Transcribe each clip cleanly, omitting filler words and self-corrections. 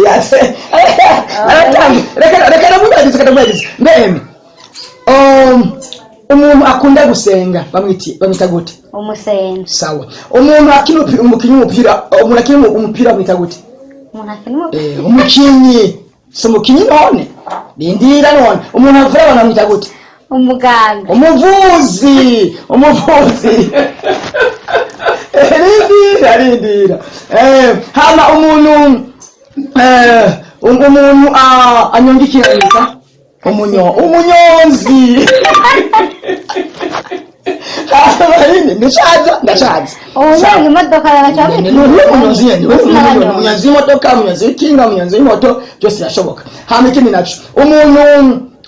yase reka namubarize mbene umuntu akunda gusenga bamwita gute? Umusenga. Sawa. Umuntu akina umupira bamwita gute? Umuntu akina umukinyi. So umukinyi none lindira none umuntu avura abantu bamwita gute? Umuganga. Umuvuzi. Rindira. Hama umuntu anyonga ikirangita umunyonzi. Ndacaza. Unyonga imodoka y'abacamwe. Umunyonzi w'imodoka, umunyonzi w'ikinga, umunyonzi w'imoto byose birashoboka. Hama ikindi naco umuntu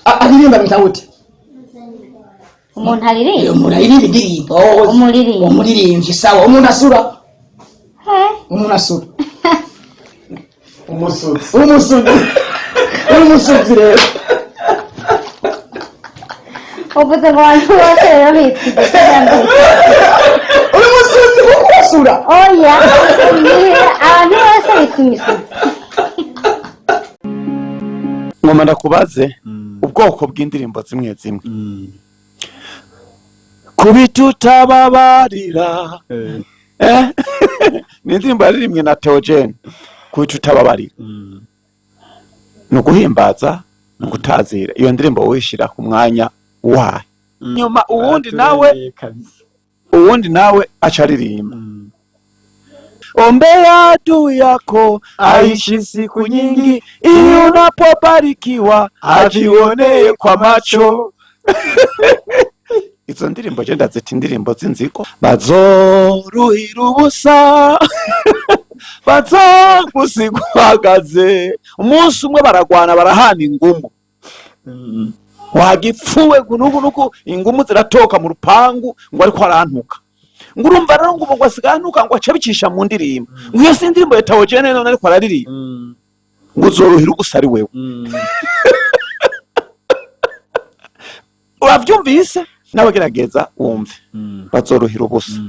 aririmba bita gute? Umuntu aririmba. Umuntu aririmba indirimbo. Umuririmbyi. Sawa. Umuntu asura. Umuntu asura. Umusuzi rero. Ubuze abantu bose rero bitse. Umusuzi w'ukusura. Oya. Abantu bose bitse. Ngoma ndakubaze ubwoko bw'indirimbo zimwe zimwe. Kubitutababarira. Ni indirimbo yaririmwe na Theogene. Kubitutababarira. Nuguhimbaza, nugutazira. Iyo ndirimbo wishira ku mwanya wayo. Nyuma uwundi nawe acharirimba. Ombea adui yako aishi siku nyingi, ili unapobarikiwa ajionee kwa macho. Izo ndirimbo je ndazita indirimbo zinziko. Bazoruhira ubusa bazogusigwagaze umunsi umwe baragwana barahana ingumu. Wagipfuwe gunugunuku ingumu ziratoka mu rupangu ngo ariko arantuka. Ngurumva rero ngo gwasiganuka ngo acabicisha mu ndirimbo. Ngiyo si indirimbo ya Theogene none ariko araririmba. Ngo uzoruhira ugusari wewe. Uravyumvise? Nawe gerageza wumve. Bazoruhira ubusa.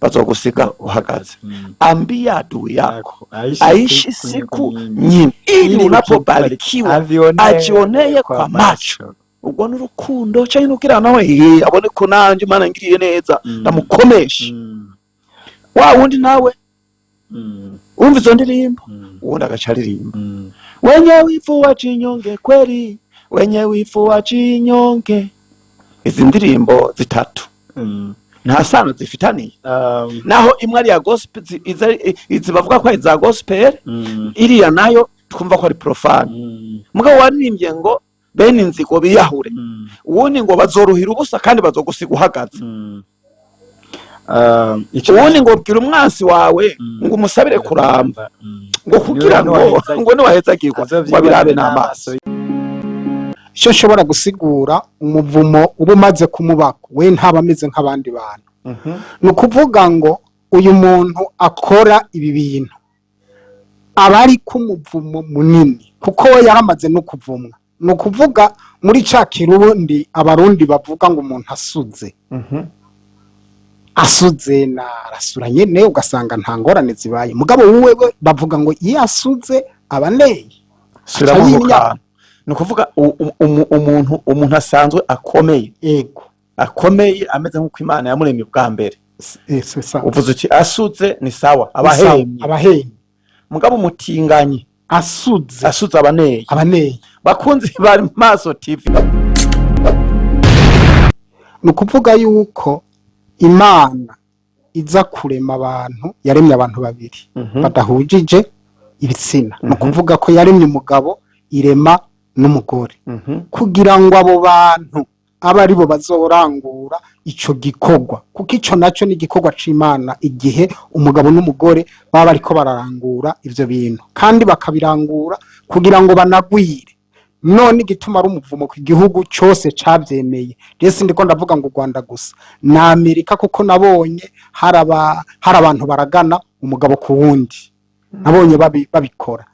Bazogusiga uhagaze. Ambia adui yako aishi siku nyingi, ili unapobarikiwa ajionee kwa macho. Ubwo n'urukundo cyane nukira nawe abone ko nanje Imana ngiriye neza ndamukomesha. Wa wundi nawe umva izo ndirimbo uwundi agacaririmba. Wenye wifu wa chinyonge kweli, wenye wifu wa chinyonge. Izi ndirimbo zitatu nta sano zifitaniye. Naho imwe ari ya gospel izi bavuga ko ari za gospel, iriya nayo twumva ko ari profane. Mugabo waririmbye ngo bene inzigo biyahure, uwundi ngo bazoruhira ubusa kandi bazogusiga uhagaze. Uwundi ngo bwira umwansi wawe ngo umusabire kuramba, ngo kugira ngo niwahezagirwa ngo birabe n'amaso. Icyo nshobora gusigura umuvumo uba umaze kumubako we ntaba ameze nk'abandi bantu. Ni ukuvuga ngo uyu muntu akora ibi bintu aba ari kumuvumo munini kuko we yaramaze no kuvumwa. Ni ukuvuga muri ca Kirundi abarundi bavuga ngo umuntu asuze. Asuze na rasura nyene ugasanga nta ngorane zibaye. Mugabo wewe bavuga ngo iyo asuze abaneye. Nukuvuga umuntu asanzwe akomeye. Yego. Akomeye ameze nk'uko Imana yamuremye bwa mbere. Uvuze uti asuze ni sawa abahemye. Mugabo umutinganyi asuze abaneye. Bakunzi bari Maso TV. Nukuvuga yuko Imana iza kurema abantu yaremye abantu babiri badahujije ibitsina. Nukuvuga ko yaremye umugabo irema n'umugore kugira ngo abo bantu aba ari bo bazorangura ico gikorwa, kuko ico naco ni igikorwa c'Imana igihe umugabo n'umugore baba ariko bararangura ivyo bintu kandi bakabirangura kugira ngo banagwire. None igituma ari umuvumo ku gihugu cyose cavyemeye. Rese ndiko ndavuga ngo Rwanda gusa na Amerika, kuko nabonye hari abantu baragana umugabo ku wundi, nabonye babikora.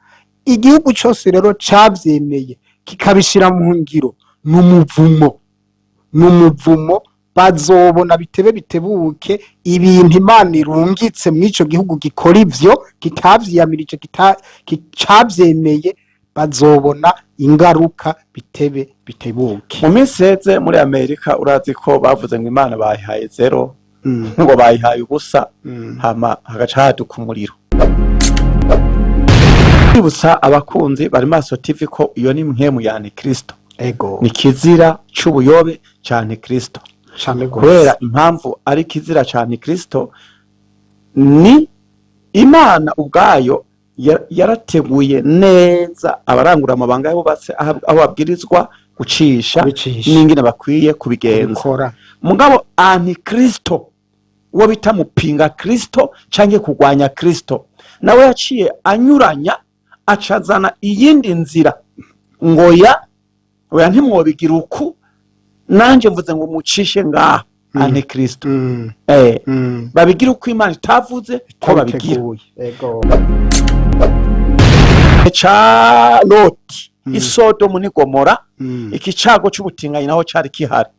Igihugu cyose rero cavyemeye kikabishira mu ngiro n'umuvumo bazobona bitebe bitebuke ibintu Imana irungitse mw'ico gihugu gikora ivyo kitavyiyamirije kicavyemeye, bazobona ingaruka bitebe bitebuke. Mu minsi heze muri Amerika urazi ko bavuze ngo Imana bayihaye zero, ngo bayihaye ubusa, hama hagaca haduka umuriro. Kwibutsa abakunzi bari Maso TV ko iyo ni mpemu ya Kristo. Ego. Ni kizira c'ubuyobe cyane Kristo. Kubera impamvu ari kizira cyane Kristo, ni Imana ubwayo yarateguye neza abarangura amabanga yabo batse aho babwirizwa gucisha n'ingine bakwiye kubigenza. Mugabo Antikristo uwo bita mupinga Kristo canke kugwanya Kristo, nawe yaciye anyuranya acazana iyindi nzira ngo oya ntimwobigira uku, nanje mvuze ngo mucishe ngaha Antikristo. Babigira uko Imana itavuze ko babigira. Cha Loti, Isodomu ni Gomora, iki cago c'ubutinganyi naho cari kihari,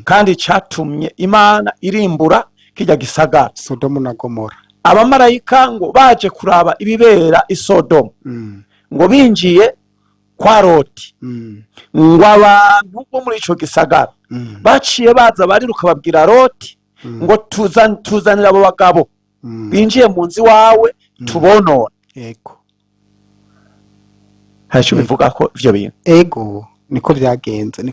kandi catumye Imana irimbura kijya gisagara Sodomu na Gomora. Abamarayika ngo baje kuraba ibibera Isodomu, ngo binjiye kwa Loti, ngo abantu bo muri ico gisagara baciye baza bariruka babwira Loti ngo tuzanira abo bagabo binjiye mu nzi wawe tubonona. Ego. Hasho bivuga ko ivyo bintu. Ego, niko vyagenze.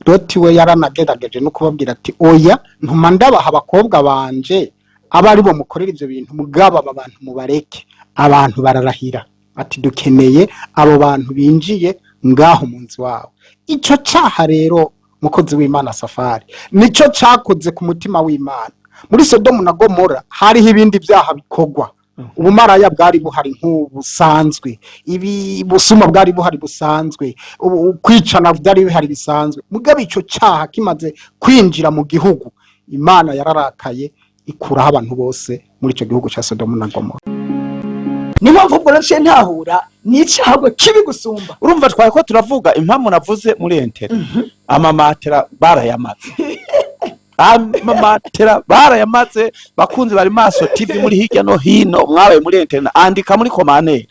Loti we yaranagerageje no kubabwira ati oya ntuma ndabaha abakobwa banje abari bo mukorera ivyo bintu, mugaba aba bantu mubareke. Abantu bararahira ati dukeneye abo bantu binjiye ngaho mu nzi wawe. Ico caha rero mukozi w'Imana Safari nico cakoze ku mutima w'Imana. Muri Sodomu na Gomora hariho ibindi vyaha bikogwa. Ubumaraya bwari buhari nk'ubusanzwe, ibi busuma bwari buhari busanzwe, kwicana byari bihari bisanzwe. Mugabe ico caha kimaze kwinjira mu gihugu, Imana yararakaye ikuraho abantu bose muri ico gihugu ca Sodomu na Gomora. Ni mpamvu ubwo nce ntahura n'icahagwe kibi gusumba. Urumva twaye ko turavuga impamvu navuze muri entera. Amamatera barayamaze. Amamatera barayamaze. Bakunzi bari Maso TV muri hirya no hino mwabaye muri entera, andika muri komantere.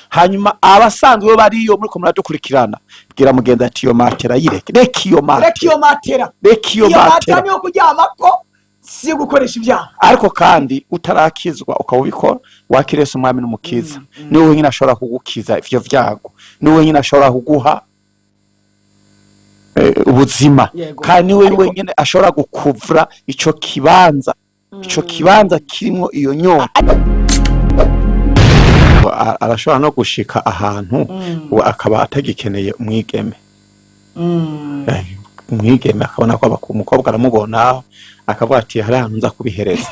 Hanyuma abasanzwe bariyo muri komuna dukurikirana, bwira mugenzi ati yo matera yireke. Reka iyo matera. Iyo matera niyo kuryamako si gukoresha ibyaha. Ariko kandi utarakizwa ukawubikora, wakirese umwami n'umukiza. Niwe wenyine ashobora kugukiza ivyo vyago. Niwe wenyine ashobora kuguha ubuzima. Kandi niwe wenyine ashobora gukuvura ico kibanza. Ico kibanza kirimo iyo nyota. Arashobora no gushika ahantu akaba atagikeneye umwigeme. Umwigeme akabona ko umukobwa aramubona akavuga ati hari ahantu nza kubihereza.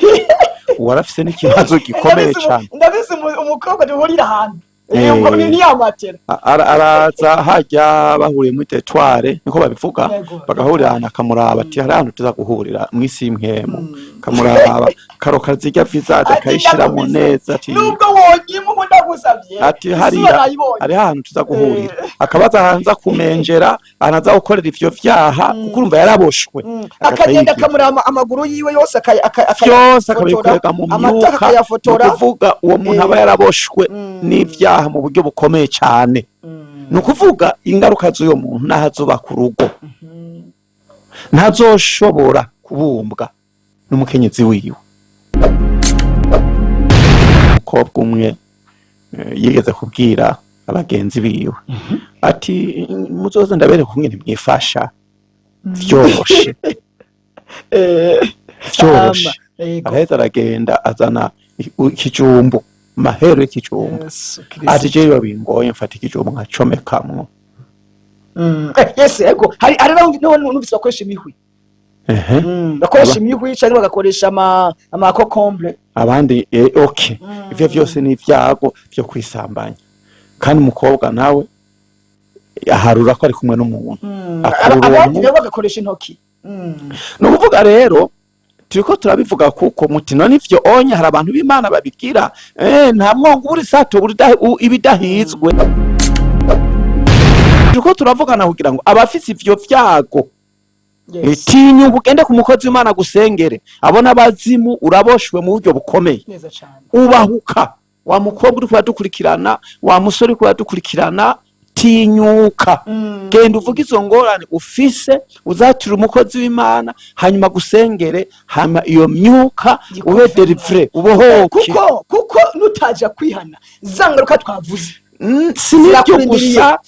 Warafise n'ikibazo gikomeye cyane. Ndabizi umukobwa duhurira ahantu. Ni amatera. Araza hajya bahuriye muri tetware niko babivuga, bagahurira ahantu akamuraba ati hari ahantu tuza guhurira mw'isi y'imhemu. Kamuraba karo kazijya vizade kayishiramo neza ati nubwo wonyimo ndagusavye ati hari ahantu tuza guhurira. Akabaza hanza kumenjera anaza gukorera ivyo vyaha kuko urumva yaraboshwe. Akagenda kamurama amaguru yiwe yose akabikorega mu myuka. Kuvuga uwo muntu aba yaraboshwe n'ivyaha mu buryo bukomeye cyane. Nukuvuga ingaruka z'uyo muntu nahazoba ku rugo, ntazoshobora kubumbwa n'umukenyezi wiwe. Umukobwa umwe yigeze kubwira abagenzi biwe ati muzoze ndabere kumwe mwifasha vyoroshe. Vyoroshe. Araheza aragenda azana ikijumbu, mahero y'ikijumbu. Ati je babingoye mfata ikijumbu nkacomekamwo. Yes, ego hari n'ubise bakoresha imihwi. Bakoresha imihwi cyangwa bagakoresha ama kokomble. Abandi okay. Ivyo vyose ni ivyago byo kwisambanya. Kandi umukobwa nawe aharura ko ari kumwe n'umuntu. Abandi nabo bagakoresha intoki. No kuvuga rero turiko turabivuga kuko mutino nivyo onye hari abantu b'Imana babigira nta mwongo uri sato ibidahizwe. Turiko turavugana kugira ngo abafise ivyo vyago Yes. tinyuka ugende ku mukozi w'Imana gusengere, abona abazimu uraboshwe mu buryo bukomeye. Neza cyane. Ubahuka, wa mukobwa uri kuyadukurikirana, wa musore uri kuyadukurikirana, tinyuka genda uvuga izo ngorane ufise, uzatura umukozi w'Imana, hanyuma gusengere, hanyuma iyo myuka ube delivery, ubohoke. Kuko nutaja kwihana zangaruka twavuze sinibyo gusa,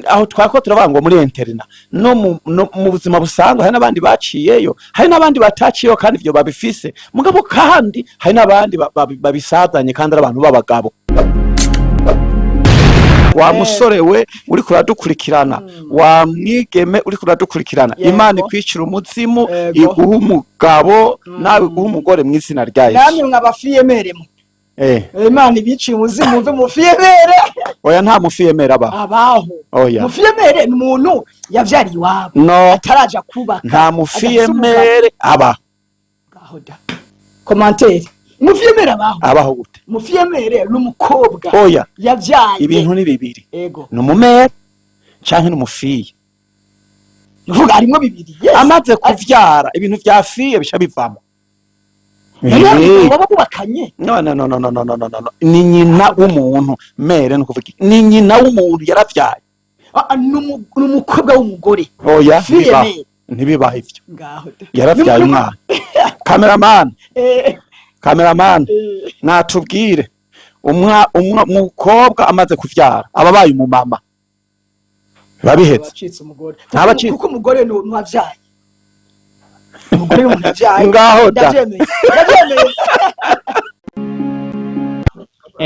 aho twako turavuga muri interna no mu buzima busanzwe, hari n'abandi baciyeyo, hari n'abandi bataciyeyo kandi ibyo babifise mugabo, kandi hari n'abandi babisazanye kandi ari abantu b'abagabo. Wa musore we uri kuradukurikirana, wa mwigeme uri kuradukurikirana, Imana ikwicira umuzimu, iguha umugabo nawe iguha umugore mu izina rya Yesu. Namwe mwabafiyemere Imana ibiciye umuzimu muve mufiyemere. Oya, nta mufiyemere abaho. Oya, mufiyemere ni umuntu yavyari iwabo, no, ataraja kubaka. nta mufiyemere abaho. Gahoda commentaire, mufiyemere abaho gute? Mufiyemere n'umukobwa oya yavyaye. Ibintu ni bibiri, ego, n'umumere canke n'umufiye. Uvuga harimo bibiri. Yes. Amaze kuvyara ibintu vya fiye bisha bivamo. Baba kubakanye. No. Ni nyina w'umuntu, mere nukuvuga ni nyina w'umuntu yaravyaye. N'umukobwa w'umugore. Oya, ntibibaho ivyo. Ngaho yaravyaye umwana. Cameraman, natubwire umukobwa amaze kuvyara ababaye umumama babihetse. Abacitse umugore. Kuko umugore n'uwavyaye. Umugore n'uwavyaye. Ngaho da.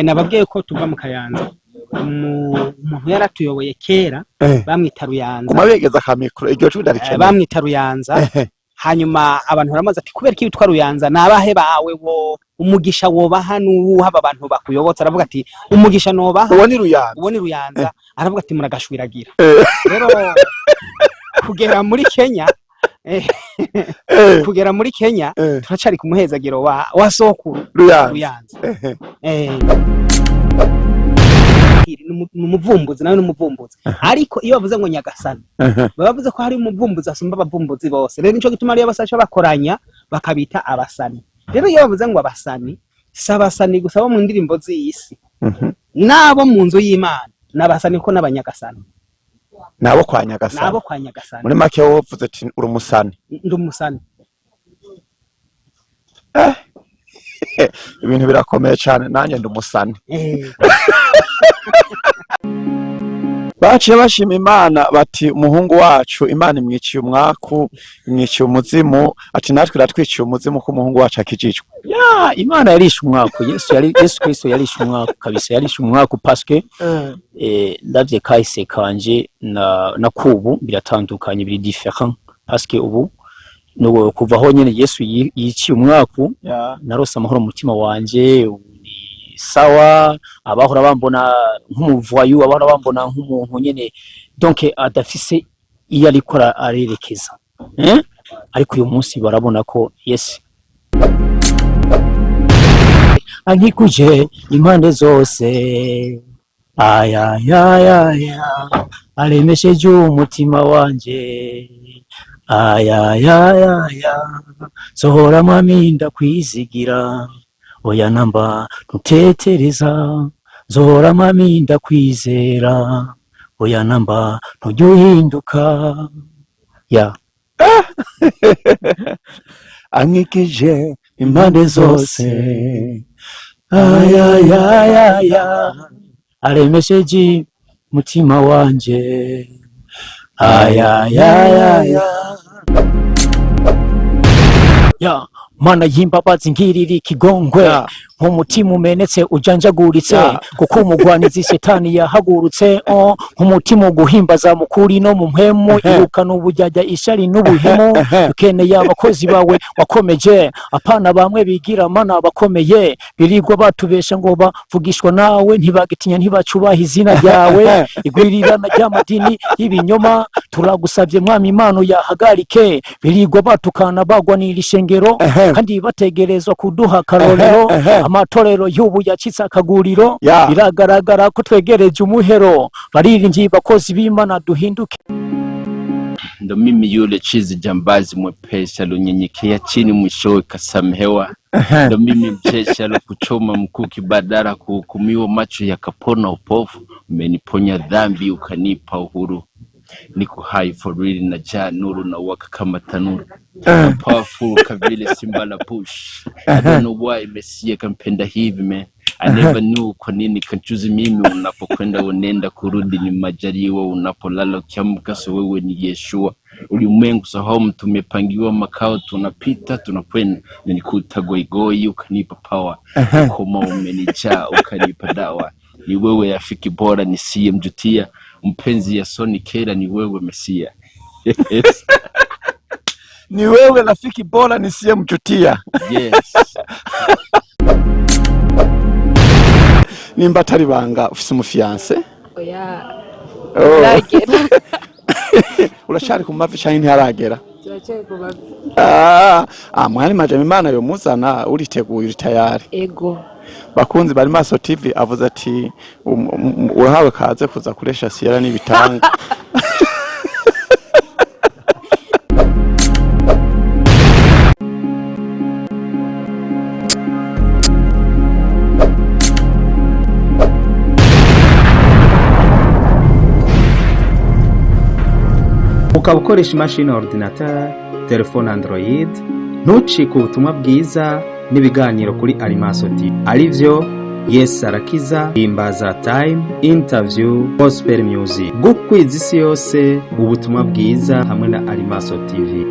Nababwiye ko tuva mu Kayanza. Umuntu yaratuyoboye kera, bamwita Ruyanza. Kumabegeza ka mikro iryo cyo ndarikeneye. Bamwita Ruyanza. Hanyuma abantu baramaze ati kubera ko bitwa Ruyanza nabahe bawe wo umugisha wobaha n'uhaba abantu bakuyobotsa. Aravuga ati umugisha nobaha uwo ni Ruyanza. Aravuga ati muragashwiragira. Rero kugera muri Kenya turacari ku muhezagiro wa sokuru Ruyanza. Numuvumbuzi nawe numuvumbuzi, ariko iyo bavuze ngo Nyagasani bavuze ko hari umuvumbuzi asumba abavumbuzi bose. Rero nico gituma ari abasasha bakoranya bakabita abasani. Rero iyo bavuze ngo abasani, sabasani gusa bo mu ndirimbo z'isi, nabo mu nzu y'Imana nabasani ko n'abanyagasani, nabo kwa Nyagasani. Muri make wovuze ati uri umusani. Ndi umusani. Ibintu birakomeye cyane, nanjye ndi umusani. Baciye bashima Imana bati umuhungu wacu Imana imwiciye umwaku, imwiciye umuzimu, ati natwe ratwiciye umuzimu ko umuhungu wacu akijijwe. Imana yarishe umwaku, Yesu Kristo yarishe umwaku kabisa, yarishe umwaku paske ndavye kahise kanje na kubu biratandukanye, biri different paske ubu no kuvaho nyene Yesu yiciye umwaku, narose amahoro mu mutima wanje, sawa. Abahora bambona nk'umuvoyu, abahora bambona nk'umuntu nyene donc adafise iyo arikora arerekeza, ariko uyu munsi barabona ko Yesu ankikuje impande zose, aremesheje umutima wanje, sohora mami ndakwizigira, oya namba ntutetereza, zohora mami ndakwizera, oya namba ntujya uhinduka. Ankikije impande zose, aremesheje mutima wanje, Mana y'imbabazi ngirira ikigongwe, nk'umutima umenetse ujanjaguritse, kuko umugwanizi Setani yahagurutse. Nk'umutima uguhimbaza mukuri no mu mpemu, irukana ubujyajya ishari n'ubuhemu. Ukeneye abakozi bawe wakomeje, apana bamwe bigira mana bakomeye, birigwa batubesha ngo bavugishwa nawe, ntibagitinya ntibacubaha izina ryawe. Igwirirana ry'amadini y'ibinyoma turagusabye mwami Imana yahagarike, birigwa batukana bagwanira ishengero, kandi bategerezwa kuduha karorero. Amatorero y'ubu yacitse akaguriro, biragaragara ko twegereje umuhero. Bariringiye bakozi b'Imana duhinduke. ndo mimi yule chizi jambazi mwepesi alonyenyekea chini mwishowe kasamehewa. Ndo mimi mcheshi alokuchoma mkuki badala kuhukumiwa, macho yakapona upofu. Umeniponya dhambi ukanipa uhuru, niko high for real na jaa nuru na waka kama tanuru. Powerful kavile simba la push. I don't know why Mesia kampenda hivi man. I never knew kwa nini kanchuzi mimi. Unapokwenda unenda kurudi ni majaliwa, unapolala ukiamka so wewe ni Yeshua. Ulimwengu sahau tumepangiwa makao, tunapita tunakwenda, nilikuta goigoi ukanipa power. Koma umenijaa ukanipa dawa, ni wewe rafiki bora nisiyemjutia, mpenzi ya Sony Kera ni wewe Mesia. Yes. Ni wewe rafiki bora nisiyemjutia. Yes. Nimba atari banga ufise umufiance? Oya. Uragera. Urashari ku mavi cyane ntiharagera? Turacyari ku mavi. Mwari majama Imana yo muzana uriteguye uri tayari? Ego. Bakunzi bari Maso TV avuze ati urahawe kaze kuza kuresha Sierra n'ibitanga. ukaba ukoresha imashini ordinateur, telefone Android, ntucike ubutumwa bwiza n'ibiganiro kuri Arimaso TV arivyo Yes Arakiza, Imbaza Time, Interview, Gospel Music. Gukwiza isi yose ubutumwa bwiza hamwe na Arimaso TV.